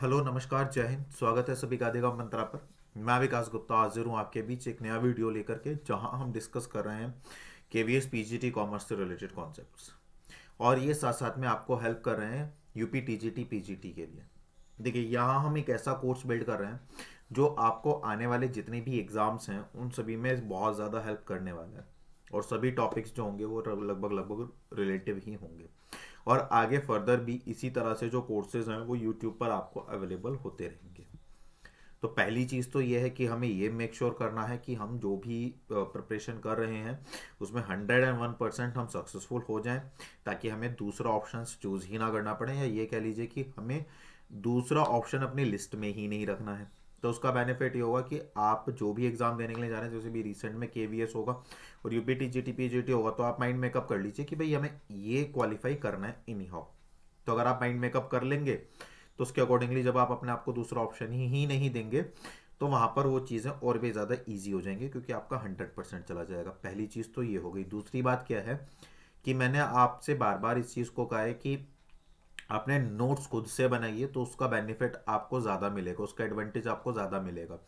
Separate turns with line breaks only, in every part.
Hello नमस्कार जय हिंद। स्वागत है सभी का आधेगा मंत्रा पर। मैं विकास गुप्ता हाजिर हूँ आपके बीच एक नया वीडियो लेकर के, जहां हम डिस्कस कर रहे हैं केवीएस पीजीटी कॉमर्स से रिलेटेड कॉन्सेप्ट्स, और ये साथ साथ में आपको हेल्प कर रहे हैं यूपी टीजीटी पीजीटी के लिए। देखिए, यहाँ हम एक ऐसा कोर्स बिल्ड कर रहे हैं जो आपको आने वाले जितने भी एग्ज़ाम्स हैं उन सभी में बहुत ज़्यादा हेल्प करने वाला है, और सभी टॉपिक्स जो होंगे वो लगभग लगभग रिलेटिव ही होंगे। और आगे फर्दर भी इसी तरह से जो कोर्सेज हैं वो यूट्यूब पर आपको अवेलेबल होते रहेंगे। तो पहली चीज़ तो ये है कि हमें ये मेक श्योर करना है कि हम जो भी प्रिपरेशन कर रहे हैं उसमें 101% हम सक्सेसफुल हो जाएं, ताकि हमें दूसरा ऑप्शन चूज़ ही ना करना पड़े, या ये कह लीजिए कि हमें दूसरा ऑप्शन अपनी लिस्ट में ही नहीं रखना है। तो उसका बेनिफिट ये होगा कि आप जो भी एग्ज़ाम देने के लिए जा रहे हैं, जैसे भी रिसेंट में केवीएस होगा और यूपी टीजीटी पीजीटी होगा, तो आप माइंड मेकअप कर लीजिए कि भाई हमें ये क्वालिफाई करना है इनी हाउ। तो अगर आप माइंड मेकअप कर लेंगे तो उसके अकॉर्डिंगली जब आप अपने आप को दूसरा ऑप्शन ही नहीं देंगे, तो वहाँ पर वो चीज़ें और भी ज़्यादा ईजी हो जाएंगी, क्योंकि आपका 100% चला जाएगा। पहली चीज़ तो ये हो गई। दूसरी बात क्या है कि मैंने आपसे बार बार इस चीज़ को कहा है कि आपने नोट्स खुद से बनाइए, तो उसका बेनिफिट आपको ज़्यादा मिलेगा, उसका एडवांटेज आपको ज़्यादा मिलेगा।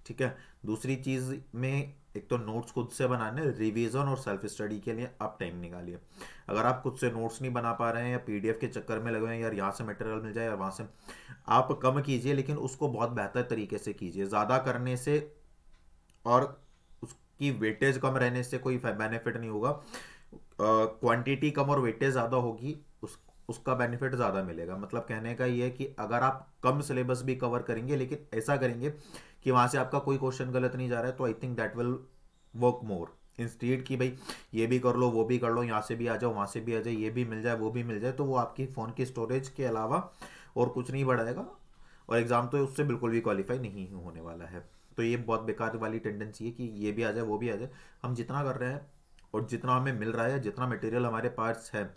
ठीक है। दूसरी चीज़ में, एक तो नोट्स खुद से बनाने, रिवीजन और सेल्फ स्टडी के लिए आप टाइम निकालिए। अगर आप खुद से नोट्स नहीं बना पा रहे हैं या पीडीएफ के चक्कर में लगे हुए हैं, यार यहाँ से मटेरियल मिल जाए यार वहाँ से, आप कम कीजिए, लेकिन उसको बहुत बेहतर तरीके से कीजिए। ज़्यादा करने से और उसकी वेटेज कम रहने से कोई बेनिफिट नहीं होगा। क्वांटिटी कम और वेटेज ज़्यादा होगी, उसका बेनिफिट ज़्यादा मिलेगा। मतलब कहने का ये है कि अगर आप कम सिलेबस भी कवर करेंगे, लेकिन ऐसा करेंगे कि वहाँ से आपका कोई क्वेश्चन गलत नहीं जा रहा है, तो I think that will work more, instead कि भाई ये भी कर लो वो भी कर लो, यहाँ से भी आ जाओ वहाँ से भी आ जाए, ये भी मिल जाए वो भी मिल जाए, तो वो आपकी फ़ोन की स्टोरेज के अलावा और कुछ नहीं बढ़ाएगा, और एग्ज़ाम तो उससे बिल्कुल भी क्वालिफाई नहीं होने वाला है। तो ये बहुत बेकार वाली टेंडेंसी है कि ये भी आ जाए वो भी आ जाए। हम जितना कर रहे हैं और जितना हमें मिल रहा है, जितना मटेरियल हमारे पास है,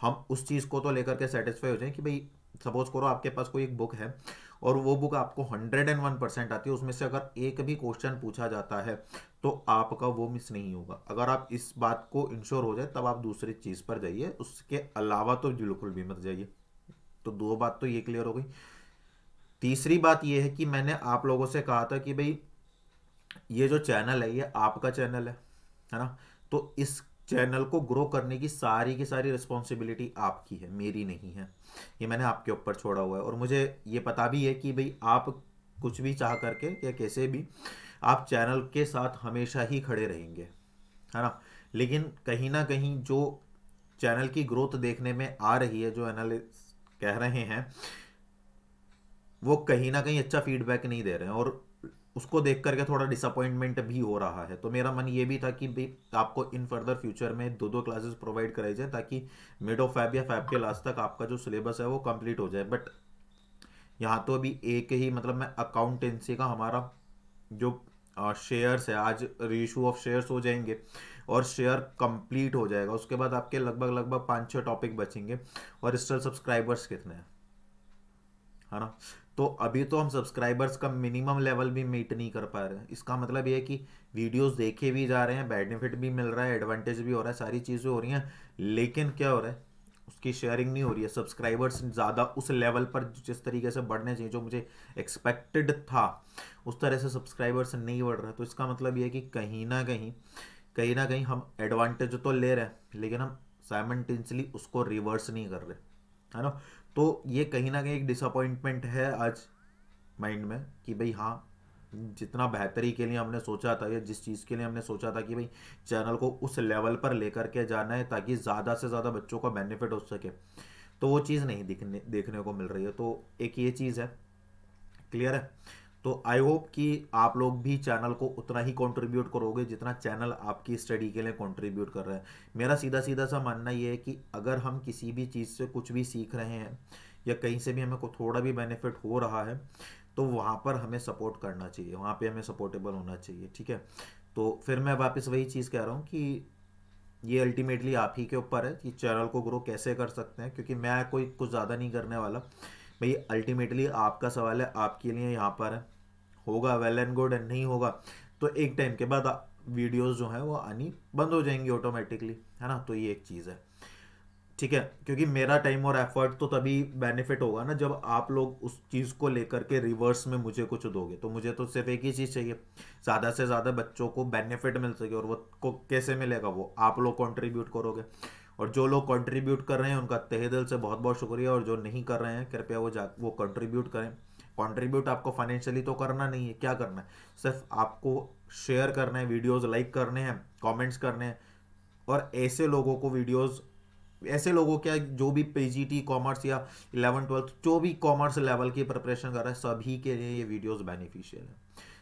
हम उस चीज़ को तो लेकर के सेटिस्फाई हो जाए कि भाई सपोज करो आपके पास कोई एक बुक है और वो बुक आपको 101% आती है, उसमें से अगर एक भी क्वेश्चन पूछा जाता है तो आपका वो मिस नहीं होगा। अगर आप इस बात को इंश्योर हो जाए तब आप दूसरी चीज़ पर जाइए, उसके अलावा तो बिल्कुल भी मत जाइए। तो दो बात तो ये क्लियर हो गई। तीसरी बात ये है कि मैंने आप लोगों से कहा था कि भाई ये जो चैनल है ये आपका चैनल है ना। तो इस चैनल को ग्रो करने की सारी रिस्पॉन्सिबिलिटी आपकी है, मेरी नहीं है। ये मैंने आपके ऊपर छोड़ा हुआ है, और मुझे ये पता भी है कि भाई आप कुछ भी चाह करके या कैसे भी आप चैनल के साथ हमेशा ही खड़े रहेंगे, है ना। लेकिन कहीं ना कहीं जो चैनल की ग्रोथ देखने में आ रही है, जो एनालिस्ट कह रहे हैं, वो कहीं ना कहीं अच्छा फीडबैक नहीं दे रहे हैं, और उसको देख करके थोड़ा डिसअपॉइंटमेंट भी हो रहा है। तो मेरा मन ये भी था कि भाई आपको इन फर्दर फ्यूचर में दो दो क्लासेस प्रोवाइड कराई जाए, ताकि मिड ऑफ फैब या फैब के लास्ट तक आपका जो सिलेबस है वो कंप्लीट हो जाए। बट यहाँ तो अभी एक ही, मतलब मैं अकाउंटेंसी का हमारा जो शेयर्स है, आज रीइशू ऑफ शेयर्स हो जाएंगे और शेयर कंप्लीट हो जाएगा, उसके बाद आपके लगभग लगभग 5-6 टॉपिक बचेंगे, और स्टिल सब्सक्राइबर्स कितने हैं, है ना। तो अभी तो हम सब्सक्राइबर्स का मिनिमम लेवल भी मीट नहीं कर पा रहे हैं। इसका मतलब ये है कि वीडियोस देखे भी जा रहे हैं, बेनिफिट भी मिल रहा है, एडवांटेज भी हो रहा है, सारी चीज़ें हो रही हैं, लेकिन क्या हो रहा है, उसकी शेयरिंग नहीं हो रही है। सब्सक्राइबर्स ज़्यादा उस लेवल पर जिस तरीके से बढ़ने चाहिए, जो मुझे एक्सपेक्टेड था, उस तरह से सब्सक्राइबर्स नहीं बढ़ रहे। तो इसका मतलब ये है कि कहीं ना कहीं हम एडवांटेज तो ले रहे हैं, लेकिन हम साइमल्टेनियसली उसको रिवर्स नहीं कर रहे, है ना। तो ये कहीं ना कहीं एक डिसअपॉइंटमेंट है आज माइंड में कि भाई हाँ, जितना बेहतरी के लिए हमने सोचा था, या जिस चीज़ के लिए हमने सोचा था कि भाई चैनल को उस लेवल पर लेकर के जाना है ताकि ज़्यादा से ज़्यादा बच्चों का बेनिफिट हो सके, तो वो चीज़ नहीं देखने को मिल रही है। तो एक ये चीज़ है, क्लियर है। तो आई होप कि आप लोग भी चैनल को उतना ही कंट्रीब्यूट करोगे जितना चैनल आपकी स्टडी के लिए कंट्रीब्यूट कर रहा है। मेरा सीधा सीधा सा मानना ये है कि अगर हम किसी भी चीज़ से कुछ भी सीख रहे हैं, या कहीं से भी हमें को थोड़ा भी बेनिफिट हो रहा है, तो वहाँ पर हमें सपोर्ट करना चाहिए, वहाँ पे हमें सपोर्टेबल होना चाहिए। ठीक है। तो फिर मैं वापस वही चीज़ कह रहा हूँ कि ये अल्टीमेटली आप ही के ऊपर है कि चैनल को ग्रो कैसे कर सकते हैं, क्योंकि मैं कोई कुछ ज़्यादा नहीं करने वाला भाई। अल्टीमेटली आपका सवाल है, आपके लिए यहाँ पर है। होगा वेल एंड गुड, एंड नहीं होगा तो एक टाइम के बाद वीडियोस जो हैं वो आनी बंद हो जाएंगी ऑटोमेटिकली, है ना। तो ये एक चीज़ है। ठीक है, क्योंकि मेरा टाइम और एफर्ट तो तभी बेनिफिट होगा ना जब आप लोग उस चीज़ को लेकर के रिवर्स में मुझे कुछ दोगे। तो मुझे तो सिर्फ एक ही चीज़ चाहिए, ज़्यादा से ज़्यादा बच्चों को बेनिफिट मिल सके। और वो को कैसे मिलेगा, वो आप लोग कंट्रीब्यूट करोगे। और जो लोग कंट्रीब्यूट कर रहे हैं उनका तहे दिल से बहुत बहुत शुक्रिया, और जो नहीं कर रहे हैं कृपया वो कंट्रीब्यूट करें। कंट्रीब्यूट आपको फाइनेंशियली तो करना नहीं है, क्या करना है, सिर्फ आपको शेयर करना है, वीडियोज़ लाइक करने हैं, कॉमेंट्स करने हैं। और ऐसे लोगों क्या, जो भी पीजीटी कॉमर्स या 11th 12th जो भी कॉमर्स लेवल की प्रिपरेशन कर रहे हैं, सभी के लिए ये वीडियोस बेनिफिशियल है।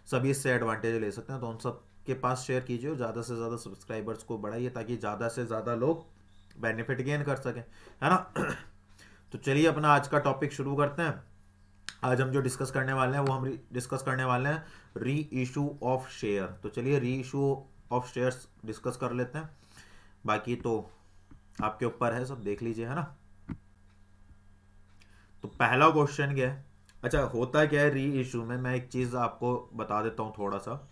सभी इससे एडवांटेज ले सकते हैं। तो उन सब के पास शेयर कीजिए और ज़्यादा से ज़्यादा सब्सक्राइबर्स को बढ़ाइए ताकि ज़्यादा से ज़्यादा लोग बेनिफिट गेन कर सकें, है ना। तो चलिए अपना आज का टॉपिक शुरू करते हैं। आज हम जो डिस्कस करने वाले हैं वो हम डिस्कस करने वाले हैं री इशू ऑफ शेयर। तो चलिए री इशू ऑफ शेयर्स डिस्कस कर लेते हैं, बाकी तो आपके ऊपर है, सब देख लीजिए, है ना। तो पहला क्वेश्चन क्या है, अच्छा होता क्या है री इशू में, मैं एक चीज आपको बता देता हूं थोड़ा सा।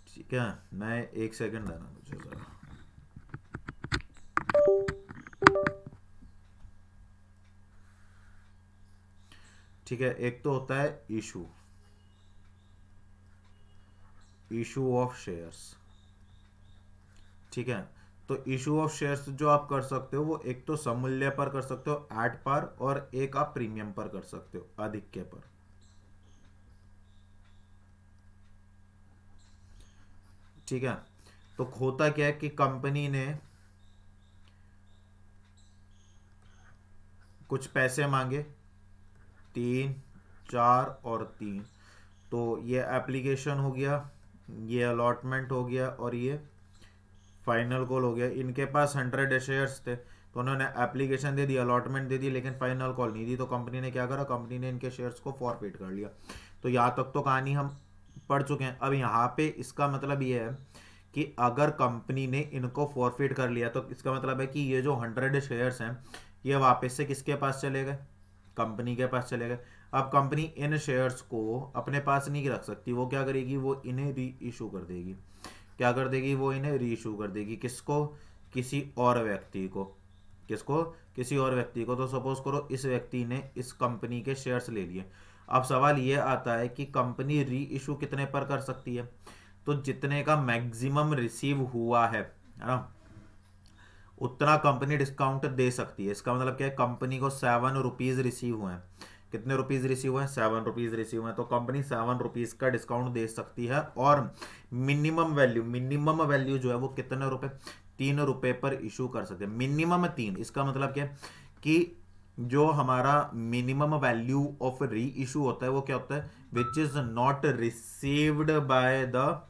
ठीक है, मैं एक सेकंड देना मुझे जरा। ठीक है, एक तो होता है इशू ऑफ शेयर्स। ठीक है, तो इशू ऑफ शेयर्स जो आप कर सकते हो वो एक तो समूल्य पर कर सकते हो, एट पर, और एक आप प्रीमियम पर कर सकते हो, आधिक्य पर। ठीक है, तो होता क्या है कि कंपनी ने कुछ पैसे मांगे, 3, 4 और 3। तो ये एप्लीकेशन हो गया, ये अलॉटमेंट हो गया, और ये फाइनल कॉल हो गया। इनके पास 100 शेयर्स थे, तो उन्होंने एप्लीकेशन दे दी, अलॉटमेंट दे दी, लेकिन फाइनल कॉल नहीं दी। तो कंपनी ने क्या करा, कंपनी ने इनके शेयर्स को फॉरफिट कर लिया। तो यहाँ तक तो कहानी हम पढ़ चुके हैं। अब यहाँ पे इसका मतलब ये है कि अगर कंपनी ने इनको फॉरफिट कर लिया तो इसका मतलब है कि ये जो 100 शेयर्स हैं ये वापस से किसके पास चले गए, कंपनी के पास चले गए। अब कंपनी इन शेयर्स को अपने पास नहीं रख सकती, वो क्या करेगी, वो इन्हें री इशू कर देगी। क्या कर देगी, वो इन्हें री इशू कर देगी, किसको, किसी और व्यक्ति को। किसको, किसी और व्यक्ति को। तो सपोज करो इस व्यक्ति ने इस कंपनी के शेयर्स ले लिए। अब सवाल ये आता है कि कंपनी री इशू कितने पर कर सकती है, तो जितने का मैक्सिमम रिसीव हुआ है ना, उतना कंपनी डिस्काउंट दे सकती है। इसका मतलब क्या है, कंपनी को 7 रुपीज़ रिसीव हुए हैं। कितने रुपीज़ रिसीव हुए हैं, 7 रुपीज़ रिसीव हुए हैं। तो कंपनी 7 रुपीज़ का डिस्काउंट दे सकती है। और मिनिमम वैल्यू जो है वो कितने रुपए, 3 रुपए पर इशू कर सकते हैं, मिनिमम 3। इसका मतलब क्या है कि जो हमारा मिनिमम वैल्यू ऑफ री इशू होता है वो क्या होता है, which is not received by the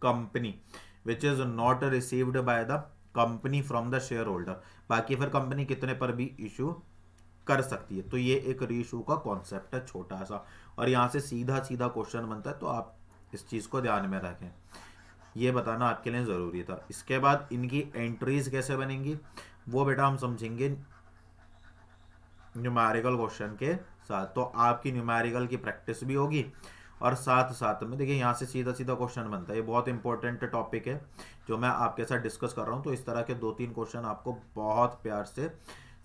company, which is not received by the company from the share holder. बाकी फिर कंपनी कितने पर भी इशू कर सकती है। तो ये एक री इशू का कॉन्सेप्ट है छोटा सा, और यहाँ से सीधा सीधा क्वेश्चन बनता है। तो आप इस चीज़ को ध्यान में रखें, ये बताना आपके लिए ज़रूरी था। इसके बाद इनकी एंट्रीज कैसे बनेंगी वो बेटा हम समझेंगे न्यूमेरिकल क्वेश्चन के साथ। तो आपकी न्यूमेरिकल की प्रैक्टिस भी होगी, और साथ साथ में देखिए यहाँ से सीधा सीधा क्वेश्चन बनता है। ये बहुत इंपॉर्टेंट टॉपिक है जो मैं आपके साथ डिस्कस कर रहा हूँ। तो इस तरह के 2-3 क्वेश्चन आपको बहुत प्यार से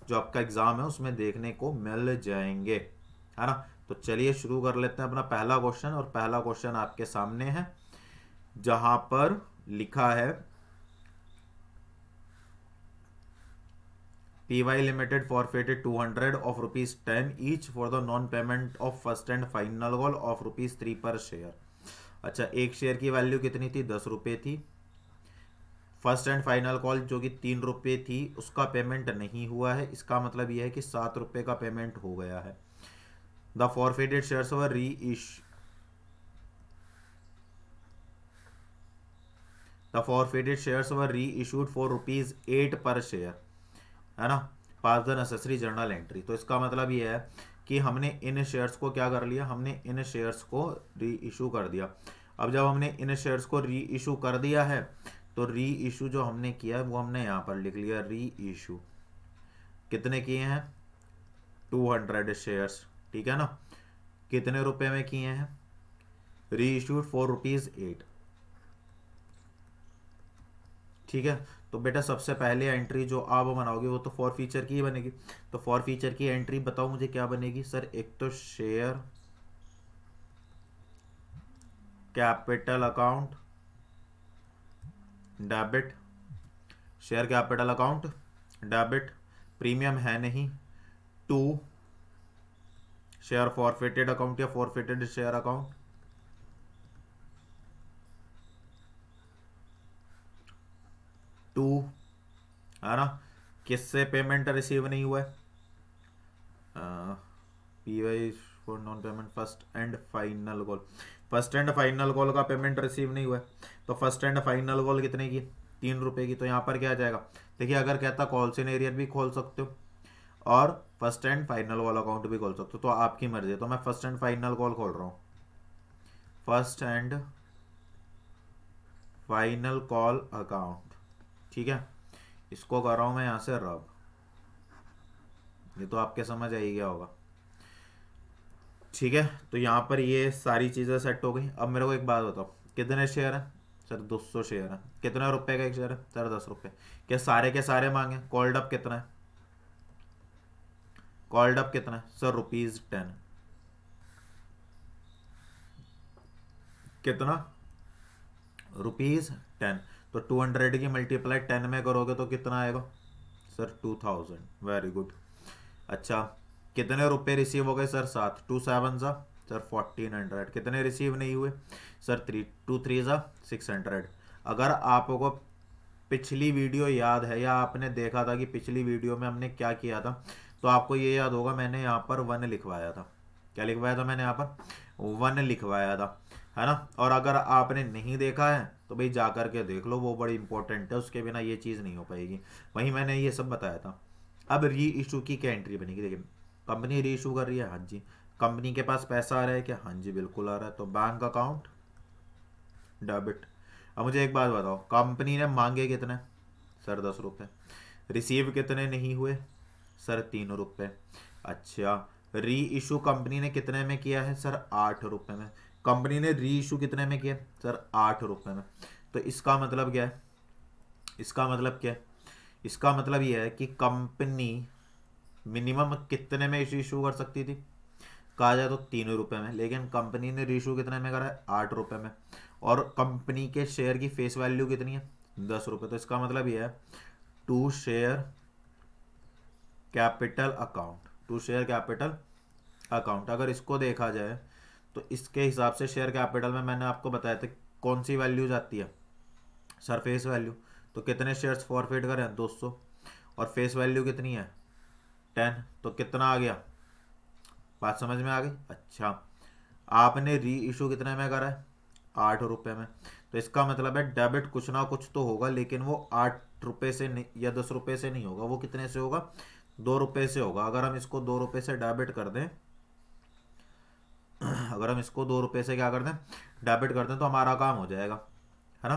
जो आपका एग्जाम है उसमें देखने को मिल जाएंगे, है ना। तो चलिए शुरू कर लेते हैं अपना पहला क्वेश्चन। और पहला क्वेश्चन आपके सामने है जहां पर लिखा है PY Limited forfeited 200 of ₹10 each for the non-payment of first and final call of ₹3 per share। अच्छा, एक शेयर की वैल्यू कितनी थी, 10 रुपये थी। फर्स्ट एंड फाइनल कॉल जो कि 3 रुपये थी उसका पेमेंट नहीं हुआ है। इसका मतलब यह है कि 7 रुपये का पेमेंट हो गया है। द फॉरफिटेड शेयर्स वर री इशू, द फॉरफिटेड शेयर्स वर री इशूड फॉर ₹8 पर शेयर, है ना, पास द नेसेसरी जर्नल एंट्री। तो इसका मतलब ये है कि हमने इन शेयर्स को क्या कर लिया, हमने इन शेयर्स को री इशू कर दिया। अब जब हमने इन शेयर्स को री इशू कर दिया है तो री इशू जो हमने किया है वो हमने यहाँ पर लिख लिया, री इशू कितने किए हैं, 200 शेयर्स। ठीक है ना, कितने रुपए में किए हैं, री इशूड ₹8। ठीक है। तो बेटा सबसे पहले एंट्री जो आप बनाओगे वो तो फॉर फीचर की ही बनेगी। तो फॉर फीचर की एंट्री बताओ मुझे क्या बनेगी सर। एक तो share capital account debit, share capital account debit, premium है नहीं, टू शेयर फॉरफिटेड अकाउंट या फॉरफिटेड शेयर अकाउंट, टू है ना, किससे पेमेंट रिसीव नहीं हुआ है, by for non payment, first and final call, first and final call का पेमेंट रिसीव नहीं हुआ है। तो फर्स्ट एंड फाइनल कॉल कितने की, 3 रुपए की। तो यहाँ पर क्या आ जाएगा, देखिए अगर कहता कॉल इन एरियर भी खोल सकते हो और first and final call account भी खोल सकते हो, तो आपकी मर्जी है। तो मैं फर्स्ट एंड फाइनल कॉल खोल रहा हूँ, first and final call account, ठीक है। इसको कर रहा हूँ मैं यहाँ से रब, ये तो आपके समझ आ ही गया होगा, ठीक है। तो यहाँ पर ये सारी चीज़ें सेट हो गई। अब मेरे को एक बात बताओ, कितने शेयर हैं सर, 200 शेयर है। कितने रुपए का एक शेयर है सर, 10 रुपये। क्या सारे के सारे मांगे, कॉल्ड अप कितना है, कॉल्ड अप कितना है सर, ₹10। कितना, ₹10। तो 200 की मल्टीप्लाई 10 में करोगे तो कितना आएगा सर, 2000। Very good. अच्छा कितने रुपए रिसीव हो गए सर, 7, 2 7 सा सर 1400। कितने रिसीव नहीं हुए सर, 3 2 3 सा 600। अगर आपको पिछली वीडियो याद है या आपने देखा था कि पिछली वीडियो में हमने क्या किया था, तो आपको ये याद होगा मैंने यहाँ पर 1 लिखवाया था। क्या लिखवाया था मैंने यहाँ पर, 1 लिखवाया था, है ना। और अगर आपने नहीं देखा है तो भाई जा कर के देख लो, वो बड़ी इंपॉर्टेंट है, उसके बिना ये चीज़ नहीं हो पाएगी। वहीं मैंने ये सब बताया था। अब री इशू की क्या एंट्री बनेगी, देखिए कंपनी री इशू कर रही है, हाँ जी। कंपनी के पास पैसा आ रहा है क्या, हाँ जी बिल्कुल आ रहा है। तो बैंक अकाउंट डेबिट। अब मुझे एक बात बताओ, कंपनी ने मांगे कितने सर, 10 रुपये। रिसीव कितने नहीं हुए सर, 3 रुपये। अच्छा री इशू कंपनी ने कितने में किया है सर, 8 रुपये में। कंपनी ने री इशू कितने में किया सर, 8 रुपये में। तो इसका मतलब क्या है, इसका मतलब क्या है, इसका मतलब यह है कि कंपनी मिनिमम कितने में इशू कर सकती थी, कहा जाए तो 3 रुपये में, लेकिन कंपनी ने रीशू कितने में करा है, 8 रुपये में। और कंपनी के शेयर की फेस वैल्यू कितनी है, 10 रुपये। तो इसका मतलब यह है to share capital account, to share capital account. अगर इसको देखा जाए तो इसके हिसाब से शेयर कैपिटल में मैंने आपको बताया था कौन सी वैल्यू जाती है सर, फेस वैल्यू। तो कितने शेयर्स फॉरफिट करें, 200, और फेस वैल्यू कितनी है 10, तो कितना आ गया, बात समझ में आ गई। अच्छा आपने री इशू कितने में करा है, 8 रुपये में। तो इसका मतलब है डेबिट कुछ ना कुछ तो होगा, लेकिन वो 8 रुपये से नहीं या 10 रुपये से नहीं होगा, वो कितने से होगा, 2 रुपये से होगा। अगर हम इसको 2 रुपये से डेबिट कर दें, अगर हम इसको 2 रुपये से क्या कर दें, डेबिट कर दें, तो हमारा काम हो जाएगा, है ना।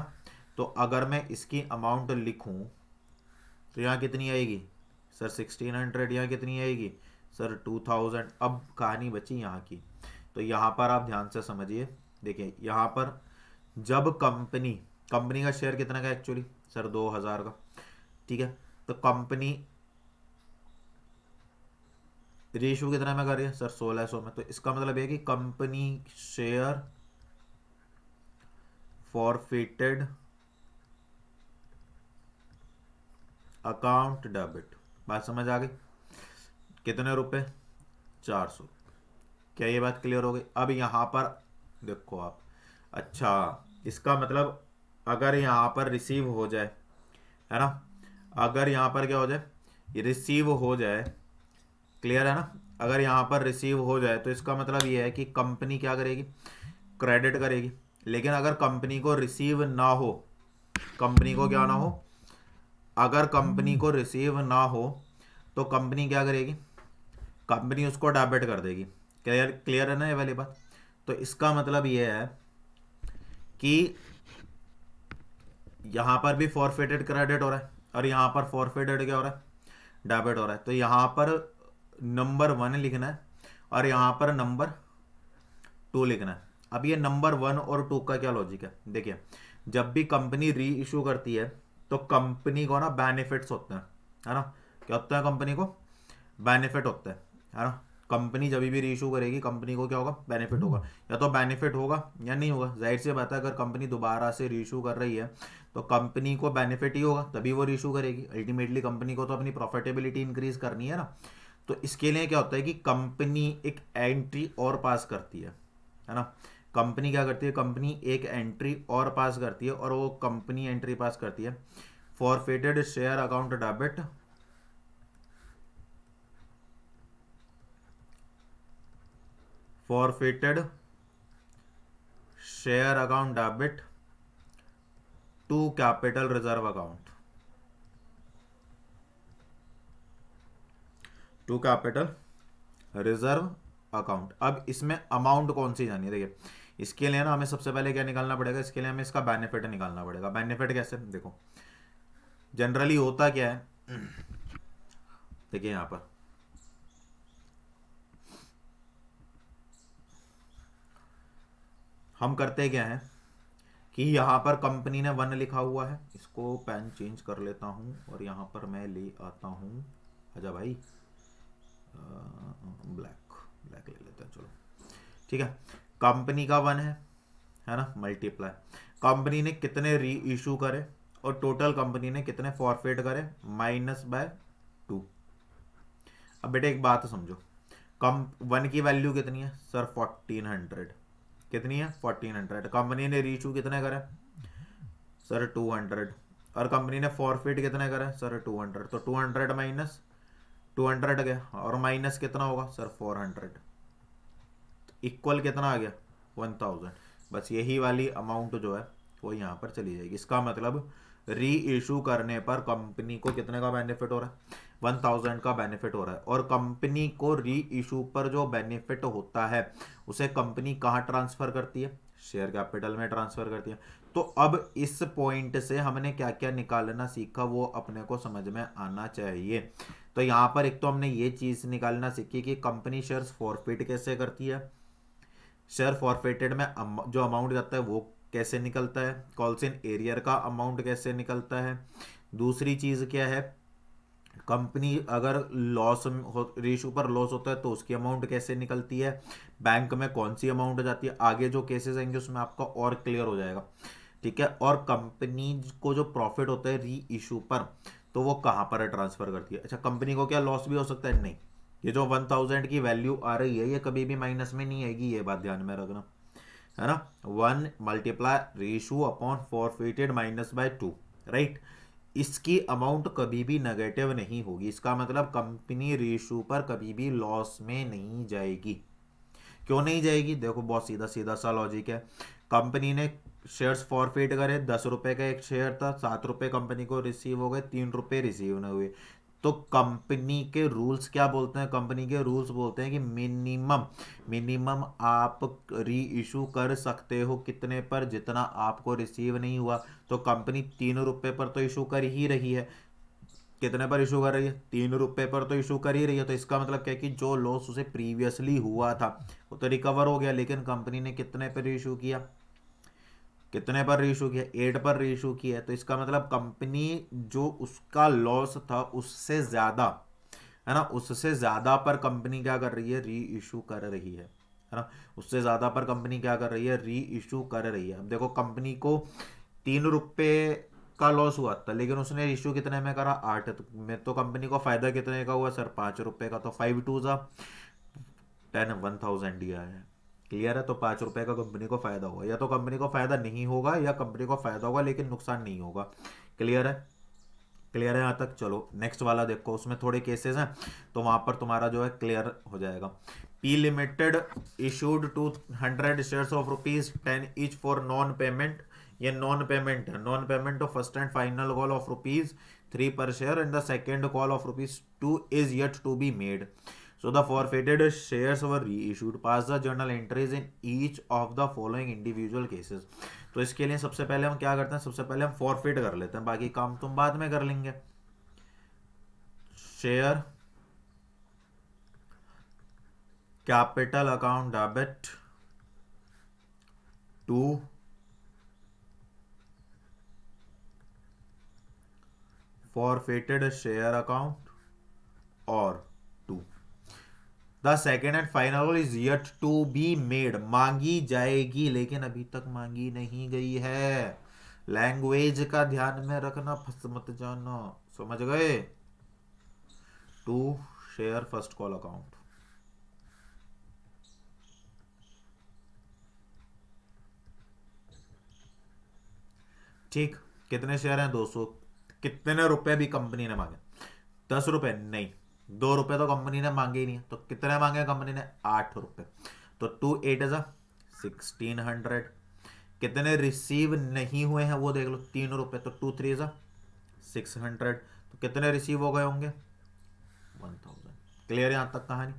तो अगर मैं इसकी अमाउंट लिखूं तो यहाँ कितनी आएगी सर, 1600। यहाँ कितनी आएगी सर, 2000। अब कहानी बची यहाँ की। तो यहाँ पर आप ध्यान से समझिए, देखिए यहाँ पर जब कंपनी, कंपनी का शेयर कितना का एक्चुअली सर, 2000 का, ठीक है। तो कंपनी रेशो कितना में कर रही है सर, 1600 में। तो इसका मतलब है कि company share forfeited account debit, बात समझ आ गई। कितने रुपए, 400। क्या ये बात क्लियर हो गई। अब यहाँ पर देखो आप, अच्छा इसका मतलब अगर यहाँ पर रिसीव हो जाए, है ना, अगर यहाँ पर क्या हो जाए, रिसीव हो जाए, क्लियर है ना, अगर यहाँ पर रिसीव हो जाए तो इसका मतलब ये है कि कंपनी क्या करेगी, क्रेडिट करेगी। लेकिन अगर कंपनी को रिसीव ना हो, कंपनी को क्या ना हो, अगर कंपनी को रिसीव ना हो तो कंपनी क्या करेगी, कंपनी उसको डेबिट कर देगी। क्लियर, क्लियर है ना ये वाली बात। तो इसका मतलब ये है कि यहां पर भी फॉरफिटेड क्रेडिट हो रहा है और यहां पर फॉरफिटेड क्या हो रहा है, डेबिट हो रहा है। तो यहां पर नंबर 1 लिखना है और यहां पर नंबर 2 लिखना है। अब ये नंबर 1 और 2 का क्या लॉजिक है, देखिए जब भी कंपनी री इशू करती है तो कंपनी को ना बेनिफिट्स होते हैं, है ना। क्या होता है कंपनी को? बेनिफिट होता है ना। कंपनी जब भी रीइशू करेगी कंपनी को क्या होगा? बेनिफिट होगा। या तो बेनिफिट होगा या नहीं होगा। जाहिर सी बात है अगर कंपनी दोबारा से रीइशू कर रही है तो कंपनी को बेनिफिट ही होगा, तभी वो रीइशू करेगी। अल्टीमेटली कंपनी को तो अपनी प्रॉफिटेबिलिटी इंक्रीज करनी है ना। तो इसके लिए क्या होता है कि कंपनी एक एंट्री और पास करती है ना। कंपनी क्या करती है? कंपनी एक एंट्री और पास करती है, और वो कंपनी एंट्री पास करती है forfeited share account debit forfeited share account debit to capital reserve account, to capital reserve account. अब इसमें अमाउंट कौन सी जानी है? देखिए इसके लिए ना हमें सबसे पहले क्या निकालना पड़ेगा? इसके लिए हमें इसका बेनिफिट निकालना पड़ेगा। बेनिफिट कैसे? देखो जनरली होता क्या है, देखिए यहां पर हम करते क्या है कि यहाँ पर कंपनी ने 1 लिखा हुआ है, इसको पेन चेंज कर लेता हूँ और यहाँ पर मैं ले आता हूँ, आजा भाई, ब्लैक ब्लैक ले लेते हैं, चलो ठीक है। कंपनी का 1 है ना, मल्टीप्लाई कंपनी ने कितने री इशू करे और टोटल कंपनी ने कितने फॉरफिट करे -2। अब बेटे एक बात समझो, कम 1 की वैल्यू कितनी है सर? 1400। कितनी है? 1400। कंपनी ने रीइशू कितने करे सर? 200। और कंपनी ने फॉरफिट कितने करे सर? 200। तो 200 माइनस 200 गया, और माइनस कितना होगा सर? 400। इक्वल कितना आ गया? 1000। बस यही वाली अमाउंट जो है वो यहाँ पर चली जाएगी। इसका मतलब री इशू करने पर कंपनी को कितने का बेनिफिट हो रहा है? 1000 का बेनिफिट हो रहा है। और कंपनी को री इशू पर जो बेनिफिट होता है उसे कंपनी कहाँ ट्रांसफर करती है? शेयर कैपिटल में ट्रांसफर करती है। तो अब इस पॉइंट से हमने क्या क्या निकालना सीखा वो अपने को समझ में आना चाहिए। तो यहाँ पर एक तो हमने ये चीज निकालना सीखी कि कंपनी शेयर्स फॉरफिट कैसे करती है, शेयर फॉरफिटेड में जो अमाउंट जाता है वो कैसे निकलता है, कॉल्स इन एरियर का अमाउंट कैसे निकलता है। दूसरी चीज क्या है, कंपनी अगर लॉस रेशो पर लॉस होता है तो उसकी अमाउंट कैसे निकलती है, बैंक में कौन सी अमाउंट जाती है। आगे जो केसेस आएंगे उसमें आपका और क्लियर हो जाएगा, ठीक है। और कंपनी को जो प्रॉफिट होता है री इशू पर तो वो कहाँ पर ट्रांसफर करती है। अच्छा कंपनी को क्या लॉस भी हो सकता है? नहीं, ये जो 1000 की वैल्यू आ रही है ये कभी भी माइनस में नहीं आएगी, ये बात ध्यान में रखना, है ना। 1 multiply ratio upon forfeited -2, right. इसकी अमाउंट कभी भी नेगेटिव नहीं होगी। इसका मतलब कंपनी रेशो पर कभी भी लॉस में नहीं जाएगी। क्यों नहीं जाएगी? देखो बहुत सीधा सीधा सा लॉजिक है। कंपनी ने शेयर्स फॉरफिट करे, 10 रुपए का एक शेयर था, 7 रुपए कंपनी को रिसीव हो गए, 3 रुपए रिसीव न हुए। तो कंपनी के रूल्स क्या बोलते हैं? कंपनी के रूल्स बोलते हैं कि मिनिमम मिनिमम आप री इशू कर सकते हो कितने पर? जितना आपको रिसीव नहीं हुआ। तो कंपनी 3 रुपए पर तो इशू कर ही रही है। कितने पर इशू कर रही है? 3 रुपए पर तो इशू कर ही रही है। तो इसका मतलब क्या है कि जो लॉस उसे प्रीवियसली हुआ था वो तो रिकवर हो गया, लेकिन कंपनी ने कितने पर इशू किया? कितने पर रीइशू किया? 8 पर रीइशू किया। तो इसका मतलब कंपनी जो उसका लॉस था उससे ज्यादा, है ना, उससे ज्यादा पर कंपनी क्या कर रही है? री इशू कर रही है ना। उससे ज्यादा पर कंपनी क्या कर रही है? री इशू कर रही है। अब देखो कंपनी को 3 रुपए का लॉस हुआ था लेकिन उसने इशू कितने में करा? 8 में। तो कंपनी को फायदा कितने का हुआ सर? 5 रुपए का। तो 5 2 10, 1000 दिया है। क्लियर है? तो 5 रुपए का कंपनी को फायदा होगा। या तो कंपनी को फायदा नहीं होगा या कंपनी को फायदा होगा लेकिन नुकसान नहीं होगा। क्लियर है? क्लियर है यहाँ तक? चलो नेक्स्ट वाला देखो, उसमें थोड़े केसेस हैं तो वहां पर तुम्हारा जो है क्लियर हो जाएगा। P limited issued 200 shares of ₹10 each for non payment. ये नॉन पेमेंट है। Non payment of first and final call of ₹3 per share and the second call of ₹2 is yet to be made. So the forfeited shares were reissued. Pass the journal entries in each of the following individual cases. तो इसके लिए सबसे पहले हम क्या करते हैं? सबसे पहले हम फॉरफिट कर लेते हैं, बाकी काम तुम बाद में कर लेंगे। Share capital account debit to forfeited share account और 2। The second and final is yet to be made, मांगी जाएगी लेकिन अभी तक मांगी नहीं गई है। लैंग्वेज का ध्यान में रखना, फंस मत जाना, समझ गए। To share first call account. ठीक, कितने शेयर हैं? 200। कितने रुपए भी कंपनी ने मांगे? 10 रुपए नहीं, 2 रुपए तो कंपनी ने मांगे ही नहीं। तो कितने मांगे कंपनी ने? 8 रुपए। तो 2 8 1600। कितने रिसीव नहीं हुए हैं वो देख लो, 3 रुपए। तो 2 3 600। तो कितने रिसीव हो गए होंगे? 1000। क्लियर यहां तक कहानी।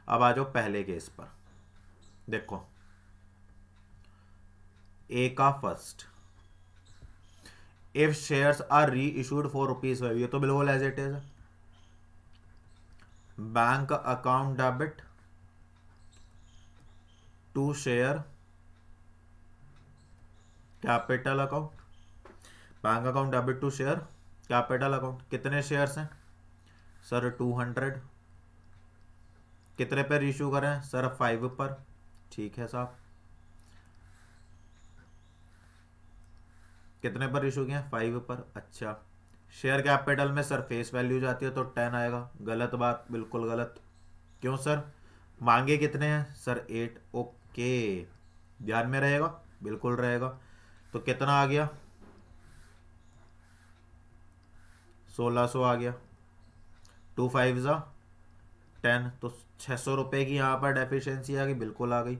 अब आ जाओ पहले केस पर। देखो ए का first, if shares are reissued ₹4, ये तो बिल्कुल as it is. Bank account debit to share capital account. Bank account debit to share capital account. कितने शेयर्स हैं सर? 200। कितने पर इशू करें सर? 5 पर। ठीक है साहब, कितने पर इशू किए? 5 पर। अच्छा, शेयर कैपिटल में सर फेस वैल्यू जाती है तो 10 आएगा। गलत बात, बिल्कुल गलत। क्यों सर? मांगे कितने हैं सर? 8। ओके, ध्यान में रहेगा, बिल्कुल रहेगा। तो कितना आ गया? 1600 आ गया। 2 5 10। तो 600 रुपए की यहाँ पर डेफिशिएंसी आ गई, बिल्कुल आ गई।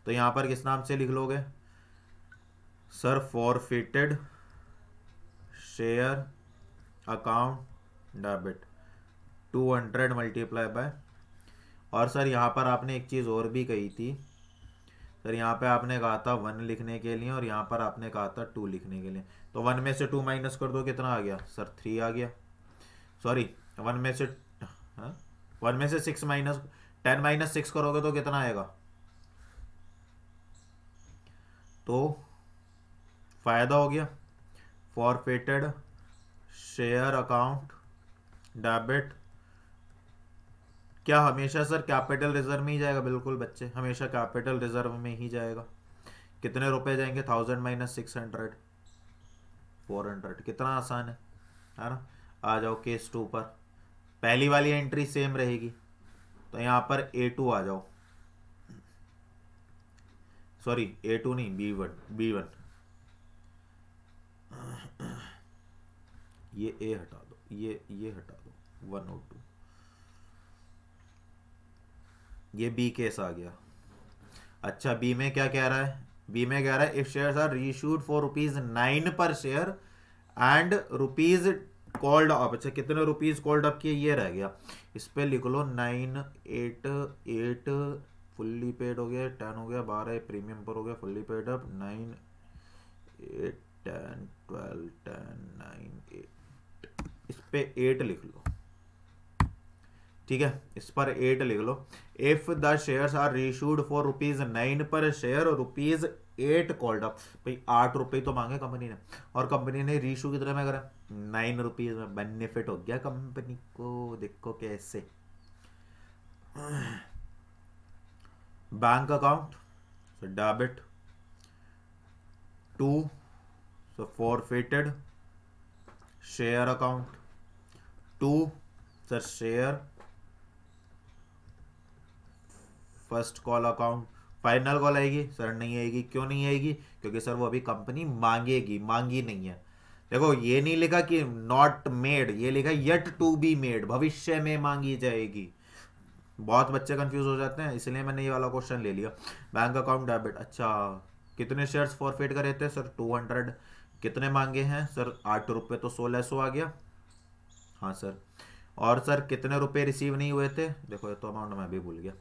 तो यहाँ पर किस नाम से लिख लोगे sir? Forfeited share account debit 200 multiply by. और सर यहाँ पर आपने एक चीज़ और भी कही थी सर, यहाँ पे आपने कहा था 1 लिखने के लिए और यहाँ पर आपने कहा था 2 लिखने के लिए। तो 1 में से 2 माइनस कर दो, कितना आ गया सर? 3 आ गया। सॉरी, 1 में से 1 में से 6 माइनस 10 माइनस 6 करोगे तो कितना आएगा? तो फायदा हो गया। फॉरफिटेड शेयर अकाउंट डेबिट क्या हमेशा सर कैपिटल रिजर्व में ही जाएगा? बिल्कुल बच्चे, हमेशा कैपिटल रिजर्व में ही जाएगा। कितने रुपए जाएंगे? 1000 माइनस 600 400। कितना आसान है ना। आ जाओ केस 2 पर। पहली वाली एंट्री सेम रहेगी, तो यहाँ पर A2 आ जाओ। सॉरी A2 नहीं, B1। ये A हटा दो, ये हटा दो, 1 और 2। ये बी केस आ गया। अच्छा, बी में क्या कह रहा है? बी में कह रहा है if shares are reissued for ₹9 पर share and rupees called up. अच्छा, कितने रुपीज कॉल्ड अप किए? ये रह गया। इस पे लिख लो 9 8 8 फुल्ली पेड हो गया, 10 हो गया, 12 प्रीमियम पर हो गया, फुल्ली पेड अप 9 8 10 12 10 9 8। इस पे 8 लिख लो, ठीक है। इस पर 8 लिख लो। If the shares are reissued for ₹9 पर शेयर और ₹8 कॉल्ड अप। भाई 8 रुपये तो मांगे कंपनी ने, और कंपनी ने रीइश्यू कितने में करा? 9 रुपीज में। बेनिफिट हो गया कंपनी को, देखो कैसे। Bank account debit to forfeited share account to sir share first call account. Final call आएगी सर? नहीं आएगी। क्यों नहीं आएगी? क्योंकि सर वो अभी कंपनी मांगेगी, मांगी नहीं है। देखो ये नहीं लिखा कि नॉट मेड, ये लिखा येट टू बी मेड, भविष्य में मांगी जाएगी। बहुत बच्चे कंफ्यूज हो जाते हैं, इसलिए मैंने ये वाला क्वेश्चन ले लिया। Bank account debit. अच्छा, कितने शेयर्स फॉरफिट करे थे सर? 200। कितने मांगे हैं सर? 8 रुपये। तो 1600 आ गया। हाँ सर। और सर कितने रुपए रिसीव नहीं हुए थे? देखो ये तो अमाउंट मैं भी भूल गया।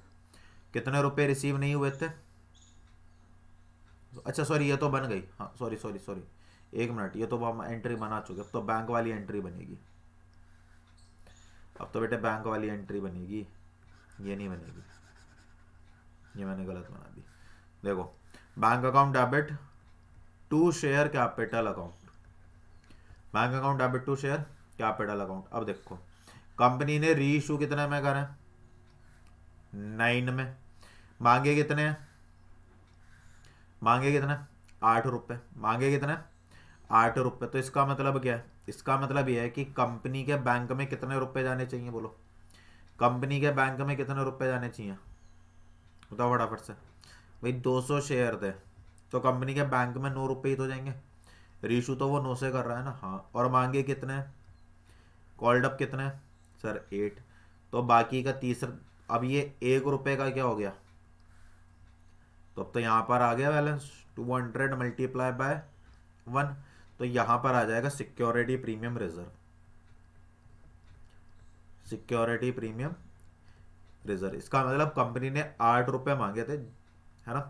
कितने रुपए रिसीव नहीं हुए थे? अच्छा सॉरी, ये तो बन गई। हाँ सॉरी सॉरी सॉरी, 1 मिनट, ये तो हम एंट्री बना चुके। अब तो बैंक वाली एंट्री बनेगी। अब तो बेटे बैंक वाली एंट्री बनेगी, ये नहीं बनेगी, ये मैंने गलत बना दी। देखो, bank account debit to share capital account. Bank account debit to share capital account. अब देखो कंपनी ने री इशू कितने में करा है, 9 में। मांगे कितने हैं, मांगे कितने, 8 रुपये। मांगे कितने, 8 रुपये। तो इसका मतलब क्या है, इसका मतलब यह है कि कंपनी के बैंक में कितने रुपए जाने चाहिए, बोलो कंपनी के बैंक में कितने रुपए जाने चाहिए, बताओ फटाफट से। भाई 200 शेयर थे तो कंपनी के बैंक में 9 रुपये ही तो जाएंगे। रीशू तो वो 9 से कर रहा है ना, हाँ। और मांगे कितने, कॉल्ड अप कितने सर, 8। तो बाकी का तीसरा, अब ये 1 रुपये का क्या हो गया, तो अब तो यहाँ पर आ गया बैलेंस 200 मल्टीप्लाई बाय 1। तो यहाँ पर आ जाएगा security premium reserve, security premium reserve. इसका मतलब कंपनी ने 8 रुपये मांगे थे, है ना।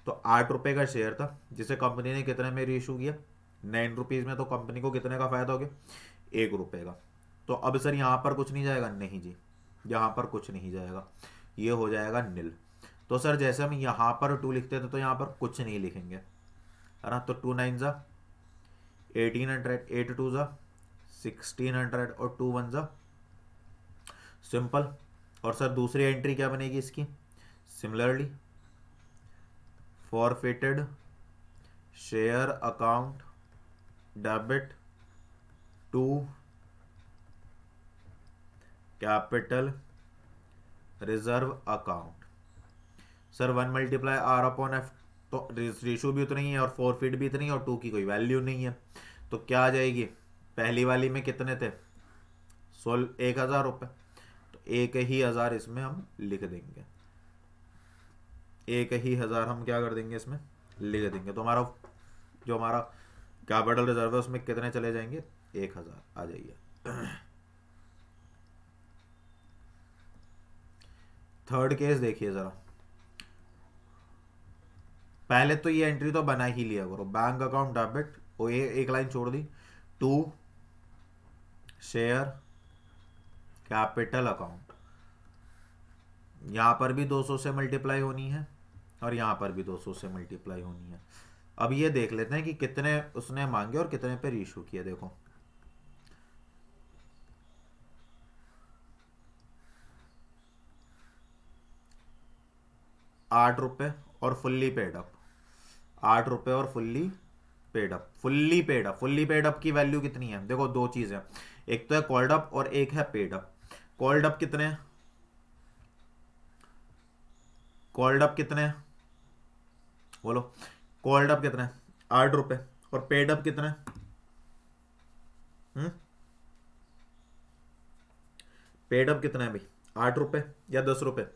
तो 8 रुपये का शेयर था जिसे कंपनी ने कितने में रीइशू किया, 9 रुपीज़ में। तो कंपनी को कितने का फायदा हो गया, 1 रुपये का। तो अब सर यहाँ पर कुछ नहीं जाएगा, नहीं जी, यहाँ पर कुछ नहीं जाएगा, ये हो जाएगा नील। तो सर जैसे हम यहाँ पर 2 लिखते थे तो यहाँ पर कुछ नहीं लिखेंगे, है ना। तो 2 9 जा 1800, 8 2 जा 1600 और 2 1 जा सिंपल। और सर दूसरी एंट्री क्या बनेगी इसकी, similarly forfeited share account debit to capital reserve account. Sir 1 multiply R upon F, तो रेशो भी उतना ही है और फॉरफिट भी इतनी है और 2 की कोई वैल्यू नहीं है। तो क्या आ जाएगी, पहली वाली में कितने थे, 1000 रुपये। तो 1000 इसमें हम लिख देंगे, 1000 हम क्या कर देंगे इसमें लिख देंगे। तो हमारा जो हमारा कैपिटल रिजर्व है उसमें कितने चले जाएंगे, 1000 आ जाइए। थर्ड केस देखिए जरा, पहले तो ये एंट्री तो बना ही लिया करो, बैंक अकाउंट डेबिट, वो एक लाइन छोड़ दी, टू शेयर कैपिटल अकाउंट। यहां पर भी 200 से मल्टीप्लाई होनी है और यहां पर भी 200 से मल्टीप्लाई होनी है। अब ये देख लेते हैं कि कितने उसने मांगे और कितने पे रीइशू किया। देखो 8 रुपये और फुल्ली पेड अप, 8 रुपये और fully paid up. Fully paid up, fully paid up की वैल्यू कितनी है, देखो 2 चीजें, एक तो है कॉल्ड अप और एक है पेड अप। कॉल्ड अप कितने हैं, कॉल्ड अप कितने हैं बोलो, कॉल्ड अप कितने हैं, 8 रुपये। और पेड अप कितने हैं, पेड अप कितना है भाई, 8 रुपये या 10 रुपये,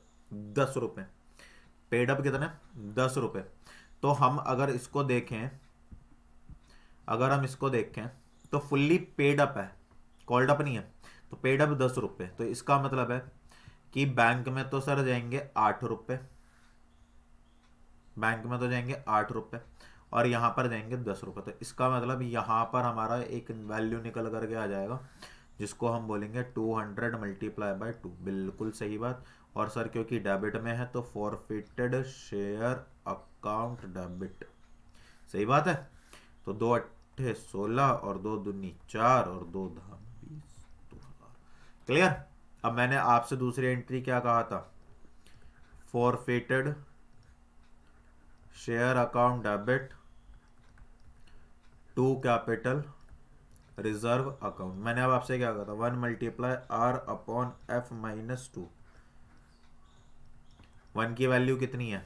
10 रुपये। पेड अप कितना है, 10 रुपये। तो हम अगर इसको देखें, अगर हम इसको देखें तो फुल्ली पेड अप है, कॉल्ड अप नहीं है। तो पेड अप 10 रुपये, तो इसका मतलब है कि बैंक में तो सर जाएंगे 8 रुपये, बैंक में तो जाएंगे 8 रुपये और यहाँ पर जाएंगे 10 रुपये। तो इसका मतलब यहाँ पर हमारा एक वैल्यू निकल करके आ जाएगा जिसको हम बोलेंगे 200 मल्टीप्लाई बाय 2। बिल्कुल सही बात। और सर क्योंकि डेबिट में है तो फॉरफिटेड शेयर अकाउंट डेबिट, सही बात है। तो 2 8 16 और 2 दूनी 4 और 2 धाम 20, 2000। क्लियर। अब मैंने आपसे दूसरी एंट्री क्या कहा था, forfeited share account debit to capital reserve account. मैंने अब आपसे क्या कहा था, 1 multiply R upon F minus 2। 1 की वैल्यू कितनी है,